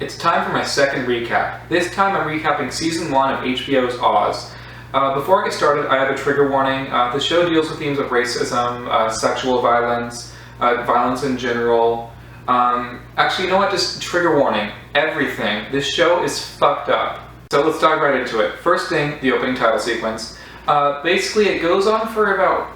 It's time for my second recap. This time I'm recapping Season 1 of HBO's Oz. Before I get started, I have a trigger warning. The show deals with themes of racism, sexual violence, violence in general. Actually, you know what? Just trigger warning. Everything. This show is fucked up. So let's dive right into it. First thing, the opening title sequence. Basically, it goes on for about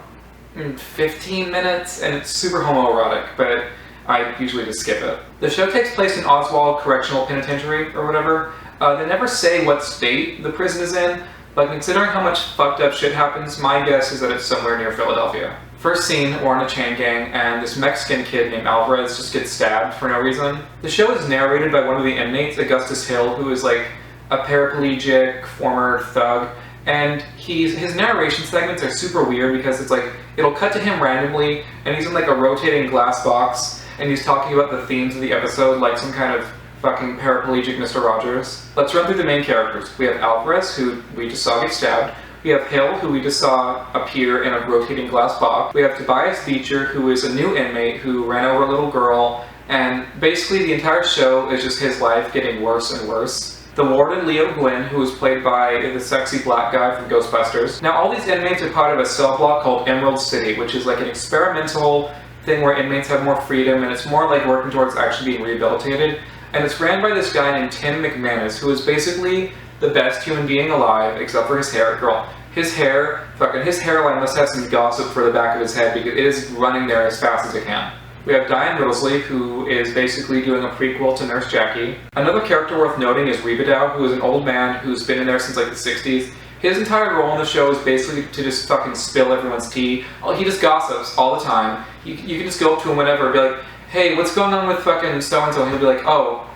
15 minutes, and it's super homoerotic, but I usually just skip it. The show takes place in Oswald Correctional Penitentiary, or whatever. They never say what state the prison is in, but considering how much fucked up shit happens, my guess is that it's somewhere near Philadelphia. First scene, we're on a chain gang, and this Mexican kid named Alvarez just gets stabbed for no reason. The show is narrated by one of the inmates, Augustus Hill, who is like a paraplegic, former thug, and his narration segments are super weird because it's like, it'll cut to him randomly, and he's in like a rotating glass box, and he's talking about the themes of the episode like some kind of fucking paraplegic Mr. Rogers. Let's run through the main characters. We have Alvarez, who we just saw get stabbed. We have Hill, who we just saw appear in a rotating glass box. We have Tobias Beecher, who is a new inmate who ran over a little girl, and basically the entire show is just his life getting worse and worse. The warden, Leo Gwynn, who was played by the sexy black guy from Ghostbusters. Now all these inmates are part of a cell block called Emerald City, which is like an experimental thing where inmates have more freedom, and it's more like working towards actually being rehabilitated. And it's ran by this guy named Tim McManus, who is basically the best human being alive, except for his hair. Girl, his hairline must have some gossip for the back of his head because it is running there as fast as it can. We have Diane Riddlesley, who is basically doing a prequel to Nurse Jackie. Another character worth noting is Rebadow, who is an old man who's been in there since like the 60s. His entire role in the show is basically to just fucking spill everyone's tea. He just gossips all the time. You can just go up to him whenever and be like, hey, what's going on with fucking so-and-so? And he'll be like, oh,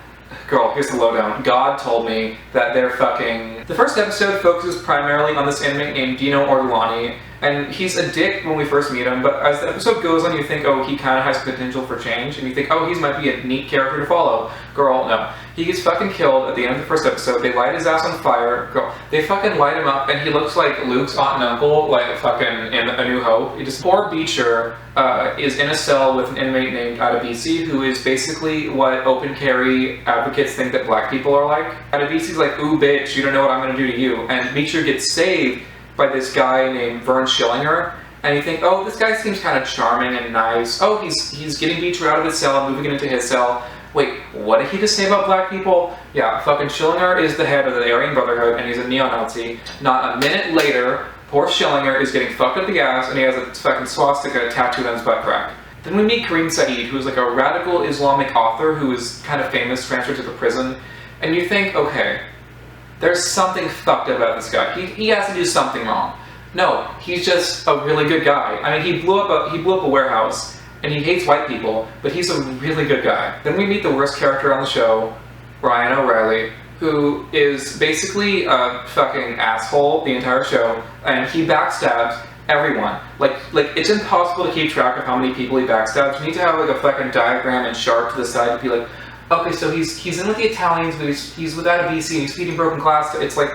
girl, here's the lowdown. God told me that they're fucking... The first episode focuses primarily on this inmate named Dino Ortolani, and he's a dick when we first meet him, but as the episode goes on, you think, oh, he kind of has potential for change, and you think, oh, he might be a neat character to follow. Girl, no. He gets fucking killed at the end of the first episode. They light his ass on fire. Girl, they fucking light him up, and he looks like Luke's aunt and uncle, like fucking in A New Hope. Poor Beecher is in a cell with an inmate named Adebisi, who is basically what open carry advocates think that black people are like. Adebisi's like, ooh, bitch, you don't know what I'm gonna do to you. And Beecher gets saved by this guy named Vern Schillinger, and you think, oh, this guy seems kind of charming and nice. Oh, he's getting Beecher out of his cell and moving it into his cell. Wait, what did he just say about black people? Yeah, fucking Schillinger is the head of the Aryan Brotherhood, and he's a neo-Nazi. Not a minute later, poor Schillinger is getting fucked up the ass, and he has a fucking swastika tattooed on his butt crack. Then we meet Kareem Saeed, who's like a radical Islamic author who is kind of famous, transferred to the prison, and you think, okay, there's something fucked up about this guy. He has to do something wrong. No, he's just a really good guy. I mean, he blew up a warehouse, and he hates white people, but he's a really good guy. Then we meet the worst character on the show, Ryan O'Reilly, who is basically a fucking asshole the entire show, and he backstabs everyone. Like it's impossible to keep track of how many people he backstabs. You need to have like a fucking diagram and chart to the side to be like, okay, so he's in with the Italians, but he's with Adebisi, and he's feeding broken glass. It's like,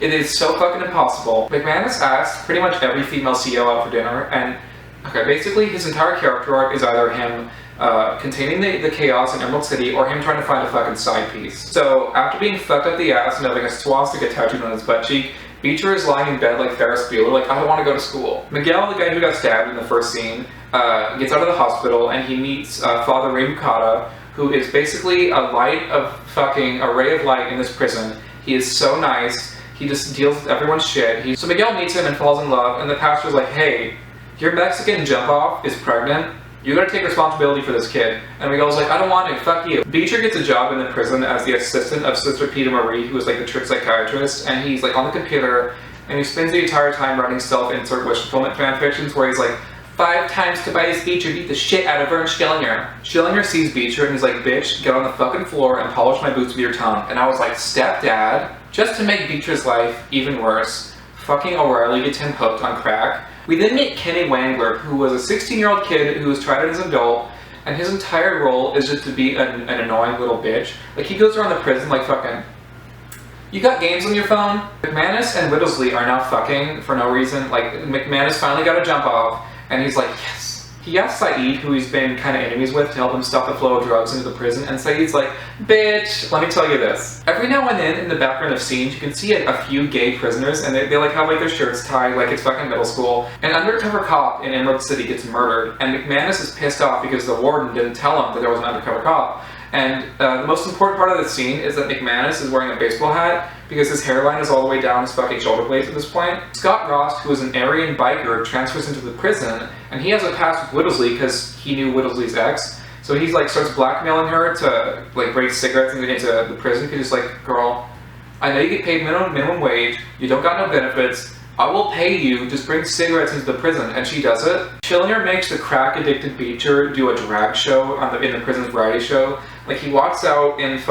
it is so fucking impossible. McManus asked pretty much every female CEO out for dinner, and okay, basically his entire character arc is either him containing the chaos in Emerald City, or him trying to find a fucking side piece. So after being fucked up the ass and having a swastika tattooed on his butt cheek, Beecher is lying in bed like Ferris Bueller, like, I don't want to go to school. Miguel, the guy who got stabbed in the first scene, gets out of the hospital, and he meets Father Ray Mukata, who is basically a ray of light in this prison. He is so nice. He just deals with everyone's shit. So Miguel meets him and falls in love, and the pastor's like, hey, your Mexican jump-off is pregnant. You gotta take responsibility for this kid. And Miguel's like, I don't want to, fuck you. Beecher gets a job in the prison as the assistant of Sister Peter Marie, who is like the trick psychiatrist, and he's like on the computer, and he spends the entire time writing self-insert wish fulfillment fanfictions where he's like, 5 times Tobias Beecher beat the shit out of Vern Schillinger. Schillinger sees Beecher and he's like, bitch, get on the fucking floor and polish my boots with your tongue. And I was like, stepdad? Just to make Beecher's life even worse, fucking O'Reilly gets him hooked on crack. We then meet Kenny Wangler, who was a 16-year-old kid who was tried as an adult, and his entire role is just to be an annoying little bitch. Like, he goes around the prison like fucking, you got games on your phone? McManus and Riddlesley are now fucking for no reason. Like, McManus finally got a jump off, and he's like, yes, He asks Saeed, who he's been kind of enemies with, to help him stop the flow of drugs into the prison, and Saeed's like, bitch, let me tell you this. Every now and then, in the background of scenes, you can see a few gay prisoners, and they like have like their shirts tied like it's fucking middle school. An undercover cop in Emerald City gets murdered, and McManus is pissed off because the warden didn't tell him that there was an undercover cop. And the most important part of the scene is that McManus is wearing a baseball hat because his hairline is all the way down his fucking shoulder blades at this point. Scott Ross, who is an Aryan biker, transfers into the prison, and he has a past with Whittlesley because he knew Whittlesey's ex. So he like starts blackmailing her to like break cigarettes into the prison because he's like, girl, I know you get paid minimum wage, you don't got no benefits, I will pay you, just bring cigarettes into the prison, and she does it. Schillinger makes the crack-addicted Beecher do a drag show in the prison's variety show. Like, he walks out in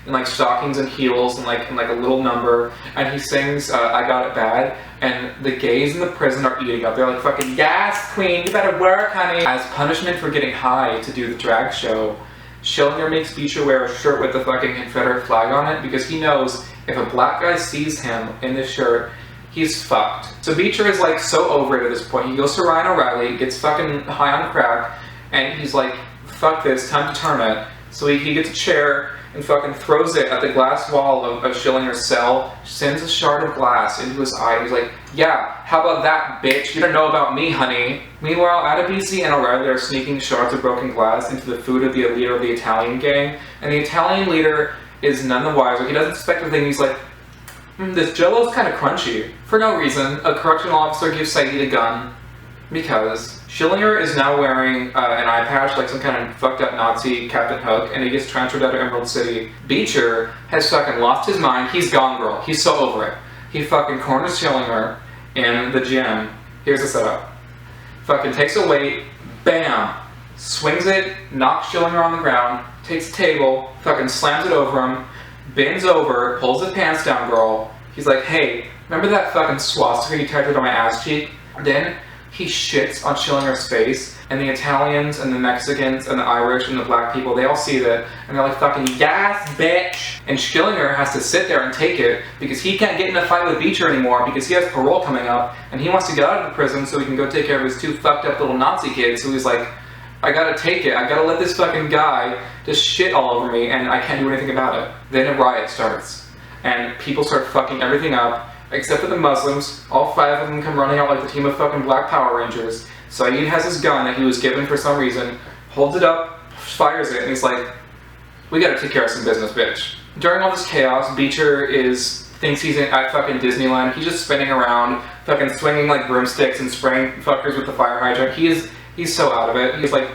like stockings and heels and like a little number, and he sings I Got It Bad, and the gays in the prison are eating up. They're like, fucking, yes, queen, you better work, honey. As punishment for getting high to do the drag show, Schillinger makes Beecher wear a shirt with the fucking Confederate flag on it because he knows if a black guy sees him in this shirt, he's fucked. So Beecher is like so over it at this point. He goes to Ryan O'Reilly, gets fucking high on crack, and he's like, fuck this, time to turn it. So he gets a chair and fucking throws it at the glass wall of Schillinger's cell, sends a shard of glass into his eye, and he's like, yeah, how about that, bitch? You don't know about me, honey. Meanwhile, Adebisi and O'Reilly are sneaking shards of broken glass into the food of the leader of the Italian gang, and the Italian leader is none the wiser. He doesn't suspect a thing. He's like, this jello's kind of crunchy. For no reason, a correctional officer gives Saeed a gun because Schillinger is now wearing an eye patch like some kind of fucked up Nazi Captain Hook, and he gets transferred out of Emerald City. Beecher has fucking lost his mind. He's gone, girl. He's so over it. He fucking corners Schillinger in the gym. Here's the setup. Fucking takes a weight, bam, swings it, knocks Schillinger on the ground, takes a table, fucking slams it over him, bends over, pulls his pants down, girl. He's like, hey, remember that fucking swastika you tattooed on my ass cheek? Then he shits on Schillinger's face, and the Italians and the Mexicans and the Irish and the black people, they all see that, and they're like, fucking, yes, bitch! And Schillinger has to sit there and take it because he can't get in a fight with Beecher anymore because he has parole coming up, and he wants to get out of the prison so he can go take care of his two fucked up little Nazi kids. So he's like, I gotta take it. I gotta let this fucking guy just shit all over me, and I can't do anything about it. Then a riot starts, and people start fucking everything up, except for the Muslims. All 5 of them come running out like the team of fucking black Power Rangers. Saeed has his gun that he was given for some reason, holds it up, fires it, and he's like, we gotta take care of some business, bitch. During all this chaos, Beecher thinks he's at fucking Disneyland. He's just spinning around, fucking swinging like broomsticks and spraying fuckers with the fire hydrant. He's so out of it. He's like,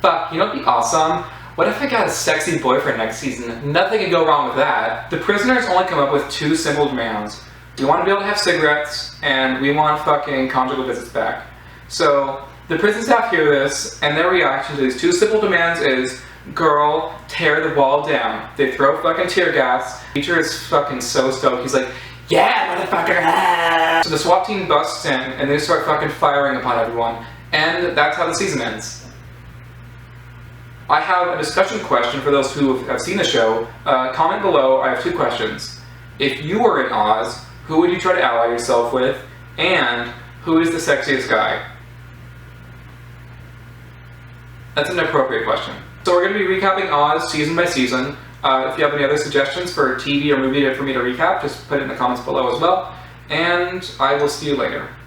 fuck, you know what'd be awesome? What if I got a sexy boyfriend next season? Nothing can go wrong with that. The prisoners only come up with 2 simple demands. We want to be able to have cigarettes, and we want fucking conjugal visits back. So, the prison staff hear this, and their reaction to these 2 simple demands is, girl, tear the wall down. They throw fucking tear gas. Beecher is fucking so stoked. He's like, yeah, motherfucker! Ah! So the SWAT team busts in, and they start fucking firing upon everyone. And that's how the season ends. I have a discussion question for those who have seen the show. Comment below. I have 2 questions. If you were in Oz, who would you try to ally yourself with? And who is the sexiest guy? That's an appropriate question. So we're going to be recapping Oz season by season. If you have any other suggestions for TV or movie for me to recap, just put it in the comments below as well. And I will see you later.